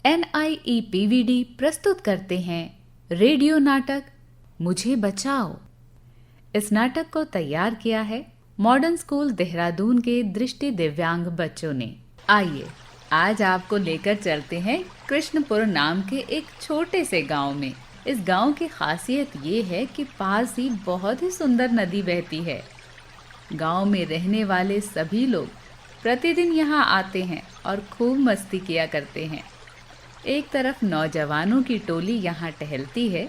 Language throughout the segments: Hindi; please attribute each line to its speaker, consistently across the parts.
Speaker 1: NIEPVD प्रस्तुत करते हैं रेडियो नाटक मुझे बचाओ। इस नाटक को तैयार किया है मॉडर्न स्कूल देहरादून के दृष्टि दिव्यांग बच्चों ने। आइए आज आपको लेकर चलते हैं कृष्णपुर नाम के एक छोटे से गांव में। इस गांव की खासियत ये है कि पास ही बहुत ही सुंदर नदी बहती है। गांव में रहने वाले सभी लोग प्रतिदिन यहाँ आते हैं और खूब मस्ती किया करते हैं। एक तरफ नौजवानों की टोली यहाँ टहलती है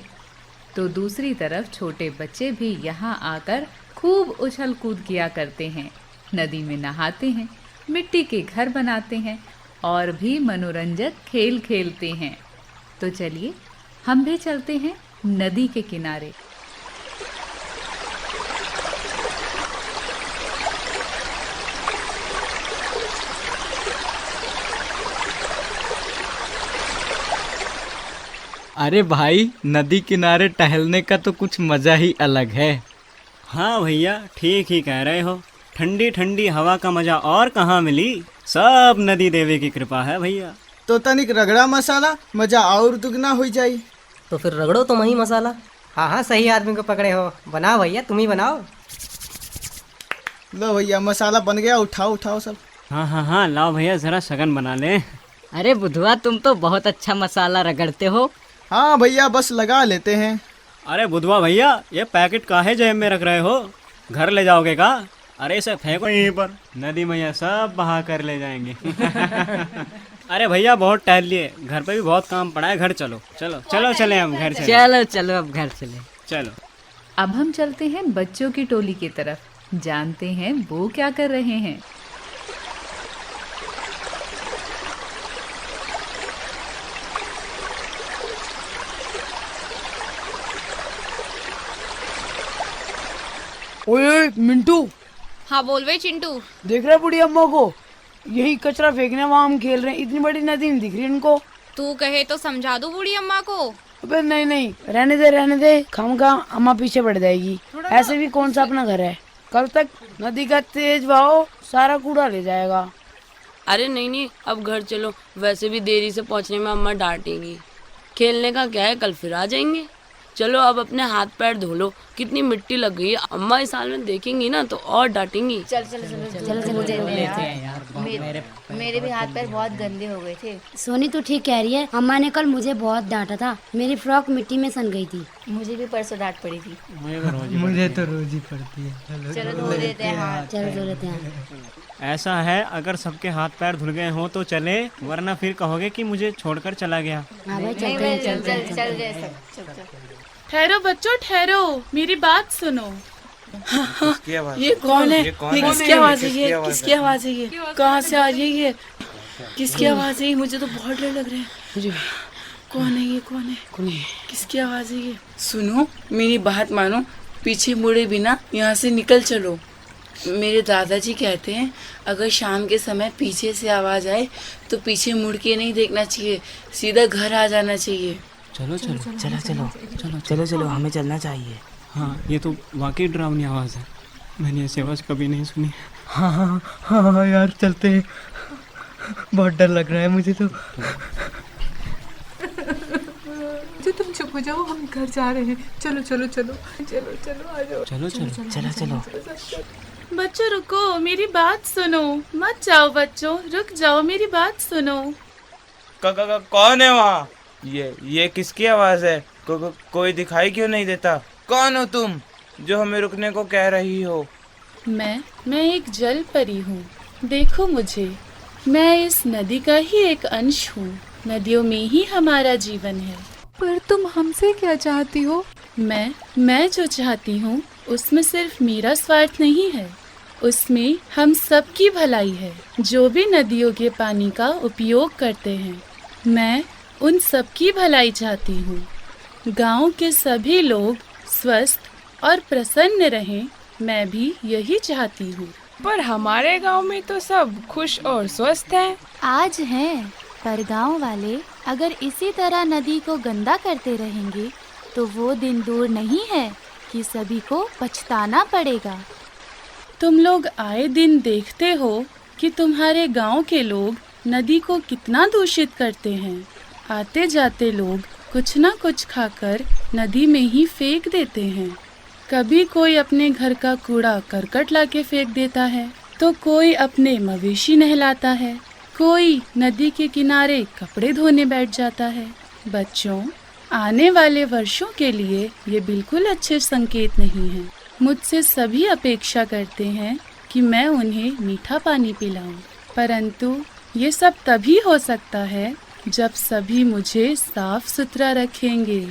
Speaker 1: तो दूसरी तरफ छोटे बच्चे भी यहाँ आकर खूब उछल कूद किया करते हैं, नदी में नहाते हैं, मिट्टी के घर बनाते हैं और भी मनोरंजक खेल खेलते हैं। तो चलिए हम भी चलते हैं नदी के किनारे।
Speaker 2: अरे भाई, नदी किनारे टहलने का तो कुछ मज़ा ही अलग है।
Speaker 3: हाँ भैया, ठीक ही कह रहे हो। ठंडी ठंडी हवा का मजा और कहाँ मिली। सब नदी देवी की कृपा है भैया।
Speaker 4: तो तनिक रगड़ा मसाला मजा और दुगना हो जाई।
Speaker 5: तो फिर रगड़ो तुम ही मसाला। हाँ, सही आदमी को पकड़े हो। बनाओ भैया, तुम ही बनाओ।
Speaker 4: लो भैया, मसाला बन गया। उठाओ उठाओ सब।
Speaker 3: हाँ, लाओ भैया, जरा शगन बना ले।
Speaker 6: अरे बुधवा, तुम तो बहुत अच्छा मसाला रगड़ते हो।
Speaker 4: हाँ भैया, बस लगा लेते हैं।
Speaker 3: अरे बुधवा भैया, ये पैकेट काहे जेब में रख रहे हो? घर ले जाओगे का? अरे इसे फेंको यहीं पर, नदी मैया सब बहा कर ले जाएंगे। अरे भैया, बहुत टहल लिए, घर पे भी बहुत काम पड़ा है। घर चलो चले हम घर चले।
Speaker 6: चलो अब घर चले।
Speaker 3: चलो
Speaker 1: अब हम चलते हैं बच्चों की टोली की तरफ, जानते हैं वो क्या कर रहे हैं।
Speaker 7: ओए मिंटू।
Speaker 8: हाँ बोल वे चिंटू।
Speaker 7: देख रहा बुढ़ी अम्मा को? यही कचरा फेंकने वहाँ हम खेल रहे हैं, इतनी बड़ी नदी नहीं दिख रही इनको।
Speaker 8: तू कहे तो समझा दू बूढ़ी अम्मा को।
Speaker 7: अबे नहीं, रहने दे। खामखा अम्मा पीछे पड़ जाएगी। ऐसे भी कौन सा अपना घर है। कल तक नदी का तेज बहाव सारा कूड़ा ले जाएगा।
Speaker 9: अरे नहीं, अब घर चलो। वैसे भी देरी से पहुंचने में अम्मा डांटेंगी। खेलने का क्या है, कल फिर आ जाएंगे। चलो अब अपने हाथ पैर धो लो, कितनी मिट्टी लग गई है। अम्मा इस साल में देखेंगी ना तो और डांटेंगी।
Speaker 10: चल मेरे भी हाथ पैर बहुत गंदे हो गए थे।
Speaker 11: सोनी तू ठीक कह रही है। अम्मा ने कल मुझे बहुत डांटा था। मेरी फ्रॉक मिट्टी में सन गई थी।
Speaker 10: मुझे भी परसों डांट पड़ी थी।
Speaker 2: मुझे तो रोज ही पड़ती है।
Speaker 10: चलो धो देते हैं हाथ।
Speaker 11: चलो धो लेते हैं।
Speaker 3: ऐसा है, अगर सबके हाथ पैर धुल गए हो तो चले, वरना फिर कहोगे कि मुझे छोड़कर चला गया।
Speaker 11: हाँ भाई,
Speaker 10: चल।
Speaker 12: ठहरो बच्चों, ठहरो, मेरी बात सुनो।
Speaker 7: ये कौन है? ये किसकी आवाज है? ये किसकी आवाज है? ये कहाँ से आ रही है? ये किसकी आवाज है? मुझे तो बहुत डर लग रहा है। कौन है ये? कौन है? किसकी आवाज है ये?
Speaker 13: सुनो, मेरी बात मानो, पीछे मुड़े बिना यहाँ से निकल चलो। मेरे दादाजी कहते हैं अगर शाम के समय पीछे से आवाज आए तो पीछे मुड़ के नहीं देखना चाहिए, सीधा घर आ जाना चाहिए।
Speaker 5: चलो, हमें चलना चाहिए।
Speaker 3: हाँ, ये तो वाकई डरावनी आवाज़ है। मैंने ऐसी आवाज़ कभी नहीं सुनी।
Speaker 2: हाँ यार, चलते हैं। बहुत डर लग रहा है मुझे तो।
Speaker 12: तुम चुप हो जाओ, हम घर जा रहे हैं। चलो आ जाओ।
Speaker 5: चलो।
Speaker 12: बच्चों रुको, मेरी बात सुनो। मत जाओ बच्चों, रुक जाओ, मेरी बात सुनो।
Speaker 14: कौन है वहाँ? ये किसकी आवाज है? कोई दिखाई क्यों नहीं देता? कौन हो तुम जो हमें रुकने को कह रही हो?
Speaker 12: मैं एक जल परी हूँ। देखो मुझे, मैं इस नदी का ही एक अंश हूँ। नदियों में ही हमारा जीवन है।
Speaker 1: पर तुम हमसे क्या चाहती हो?
Speaker 12: मैं जो चाहती हूँ उसमें सिर्फ मेरा स्वार्थ नहीं है, उसमें हम सबकी भलाई है। जो भी नदियों के पानी का उपयोग करते हैं, मैं उन सबकी भलाई चाहती हूँ। गांव के सभी लोग स्वस्थ और प्रसन्न रहें, मैं भी यही चाहती हूँ।
Speaker 13: पर हमारे गांव में तो सब खुश और स्वस्थ हैं।
Speaker 11: आज हैं, पर गांव वाले अगर इसी तरह नदी को गंदा करते रहेंगे तो वो दिन दूर नहीं है कि सभी को पछताना पड़ेगा।
Speaker 12: तुम लोग आए दिन देखते हो कि तुम्हारे गांव के लोग नदी को कितना दूषित करते हैं। आते जाते लोग कुछ ना कुछ खाकर नदी में ही फेंक देते हैं। कभी कोई अपने घर का कूड़ा करकट लाके फेंक देता है, तो कोई अपने मवेशी नहलाता है, कोई नदी के किनारे कपड़े धोने बैठ जाता है। बच्चों, आने वाले वर्षों के लिए ये बिल्कुल अच्छे संकेत नहीं है। मुझसे सभी अपेक्षा करते हैं कि मैं उन्हें मीठा पानी पिलाऊं, परंतु ये सब तभी हो सकता है जब सभी मुझे साफ सुथरा रखेंगे,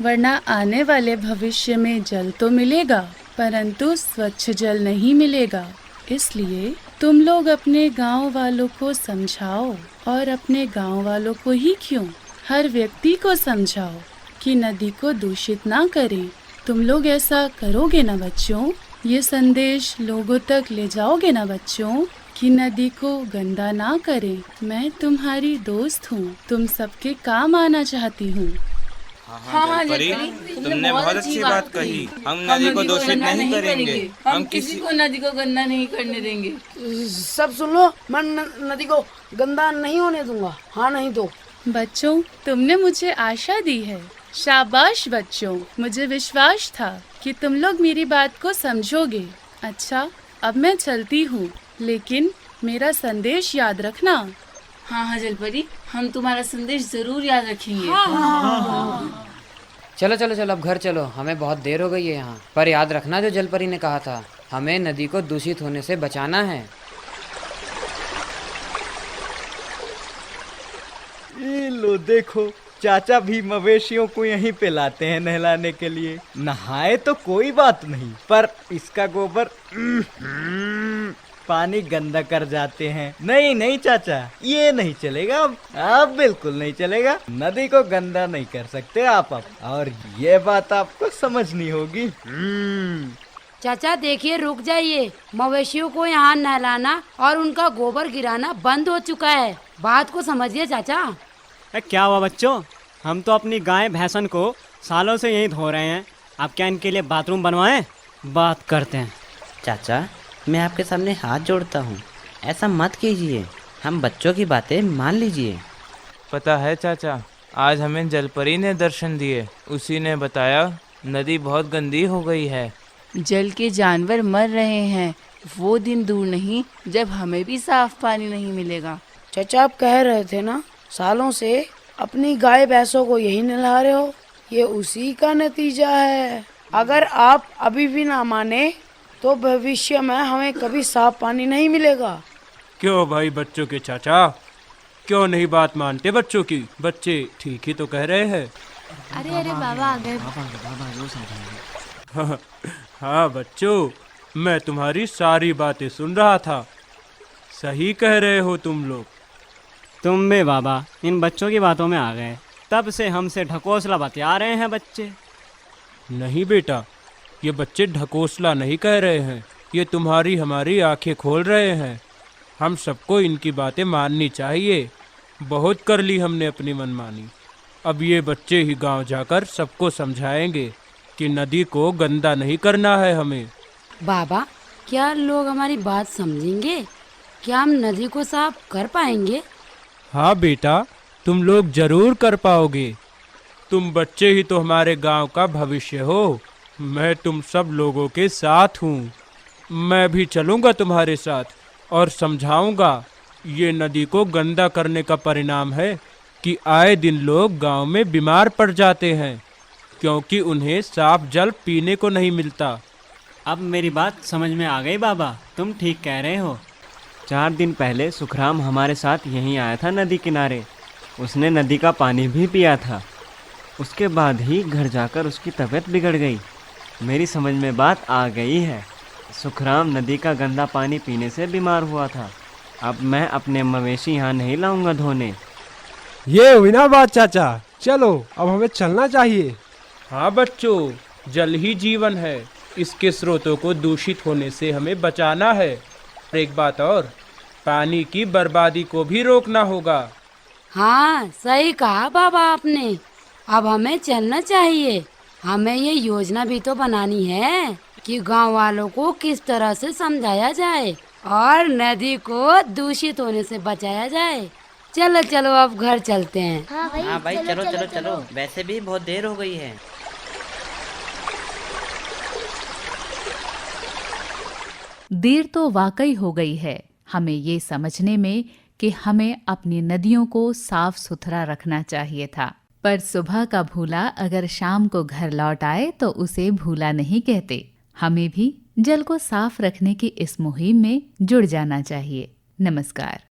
Speaker 12: वरना आने वाले भविष्य में जल तो मिलेगा परंतु स्वच्छ जल नहीं मिलेगा। इसलिए तुम लोग अपने गांव वालों को समझाओ, और अपने गांव वालों को ही क्यों, हर व्यक्ति को समझाओ कि नदी को दूषित ना करें। तुम लोग ऐसा करोगे ना बच्चों? ये संदेश लोगों तक ले जाओगे ना बच्चों कि नदी को गंदा ना करें? मैं तुम्हारी दोस्त हूँ, तुम सबके काम आना चाहती हूँ।
Speaker 14: हाँ जलपरी, तुमने बहुत अच्छी बात कही। हम नदी को दूषित नहीं करेंगे, हम किसी
Speaker 13: को नदी को गंदा नहीं करने देंगे।
Speaker 7: सब सुन लो, मैं नदी को गंदा नहीं होने दूंगा। हाँ नहीं तो।
Speaker 12: बच्चों, तुमने मुझे आशा दी है। शाबाश बच्चों, मुझे विश्वास था कि तुम लोग मेरी बात को समझोगे। अच्छा, अब मैं चलती हूँ, लेकिन मेरा संदेश याद रखना।
Speaker 13: हाँ जलपरी, हम तुम्हारा संदेश जरूर याद रखेंगे।
Speaker 5: चलो चलो चलो, अब घर चलो, हमें बहुत देर हो गई है यहाँ। पर याद रखना जो जलपरी ने कहा था, हमें नदी को दूषित होने से बचाना है।
Speaker 2: ये लो देखो, चाचा भी मवेशियों को यहीं पे लाते हैं नहलाने के लिए। नहाए तो कोई बात नहीं, पर इसका गोबर पानी गंदा कर जाते हैं। नहीं नहीं चाचा, ये नहीं चलेगा। अब बिल्कुल नहीं चलेगा। नदी को गंदा नहीं कर सकते आप अब, और ये बात आपको समझनी होगी।
Speaker 15: चाचा देखिए, रुक जाइए। मवेशियों को यहाँ नहलाना और उनका गोबर गिराना बंद हो चुका है। बात को समझिए चाचा।
Speaker 3: क्या हुआ बच्चों? हम तो अपनी गाय भैंसन को सालों से यहीं धो रहे हैं। आप क्या इनके लिए बाथरूम बनवाएं? बात करते हैं।
Speaker 16: चाचा, मैं आपके सामने हाथ जोड़ता हूँ, ऐसा मत कीजिए। हम बच्चों की बातें मान लीजिए।
Speaker 14: पता है चाचा, आज हमें जलपरी ने दर्शन दिए। उसी ने बताया नदी बहुत गंदी हो गई है,
Speaker 13: जल के जानवर मर रहे हैं। वो दिन दूर नहीं जब हमें भी साफ पानी नहीं मिलेगा।
Speaker 7: चाचा, आप कह रहे थे ना, सालों से अपनी गाय भैंसों को यही नहला रहे हो। ये उसी का नतीजा है। अगर आप अभी भी ना माने तो भविष्य में हमें कभी साफ पानी नहीं मिलेगा।
Speaker 17: क्यों भाई बच्चों के चाचा, क्यों नहीं बात मानते बच्चों की? बच्चे ठीक ही तो कह रहे हैं।
Speaker 11: अरे अरे बाबा आ गए।
Speaker 17: हाँ बच्चों, मैं तुम्हारी सारी बातें सुन रहा था। सही कह रहे हो तुम लोग।
Speaker 3: तुम भी बाबा इन बच्चों की बातों में आ गए। तब से हमसे ढकोसला बतिया रहे हैं बच्चे।
Speaker 17: नहीं बेटा, ये बच्चे ढकोसला नहीं कह रहे हैं, ये तुम्हारी हमारी आंखें खोल रहे हैं। हम सबको इनकी बातें माननी चाहिए। बहुत कर ली हमने अपनी मनमानी। अब ये बच्चे ही गांव जाकर सबको समझाएंगे कि नदी को गंदा नहीं करना है हमें।
Speaker 15: बाबा, क्या लोग हमारी बात समझेंगे? क्या हम नदी को साफ कर पाएंगे?
Speaker 17: हाँ बेटा, तुम लोग जरूर कर पाओगे। तुम बच्चे ही तो हमारे गांव का भविष्य हो। मैं तुम सब लोगों के साथ हूँ। मैं भी चलूँगा तुम्हारे साथ और समझाऊँगा। ये नदी को गंदा करने का परिणाम है कि आए दिन लोग गांव में बीमार पड़ जाते हैं, क्योंकि उन्हें साफ जल पीने को नहीं मिलता।
Speaker 3: अब मेरी बात समझ में आ गई बाबा, तुम ठीक कह रहे हो। 4 दिन पहले सुखराम हमारे साथ यहीं आया था नदी किनारे। उसने नदी का पानी भी पिया था। उसके बाद ही घर जाकर उसकी तबीयत बिगड़ गई। मेरी समझ में बात आ गई है। सुखराम नदी का गंदा पानी पीने से बीमार हुआ था। अब मैं अपने मवेशी यहाँ नहीं लाऊंगा धोने।
Speaker 18: ये हुई ना बात चाचा। चलो अब हमें चलना चाहिए।
Speaker 17: हाँ बच्चों, जल ही जीवन है। इसके स्रोतों को दूषित होने से हमें बचाना है। एक बात और, पानी की बर्बादी को भी रोकना होगा।
Speaker 15: हाँ सही कहा बाबा आपने। अब हमें चलना चाहिए। हमें ये योजना भी तो बनानी है कि गांव वालों को किस तरह से समझाया जाए और नदी को दूषित होने से बचाया जाए। चलो चलो अब घर चलते हैं।
Speaker 16: हाँ भाई चलो चलो चलो, वैसे भी बहुत देर हो गई है।
Speaker 1: देर तो वाकई हो गई है हमें ये समझने में कि हमें अपनी नदियों को साफ सुथरा रखना चाहिए था। पर सुबह का भूला अगर शाम को घर लौट आए तो उसे भूला नहीं कहते। हमें भी जल को साफ रखने की इस मुहिम में जुड़ जाना चाहिए। नमस्कार।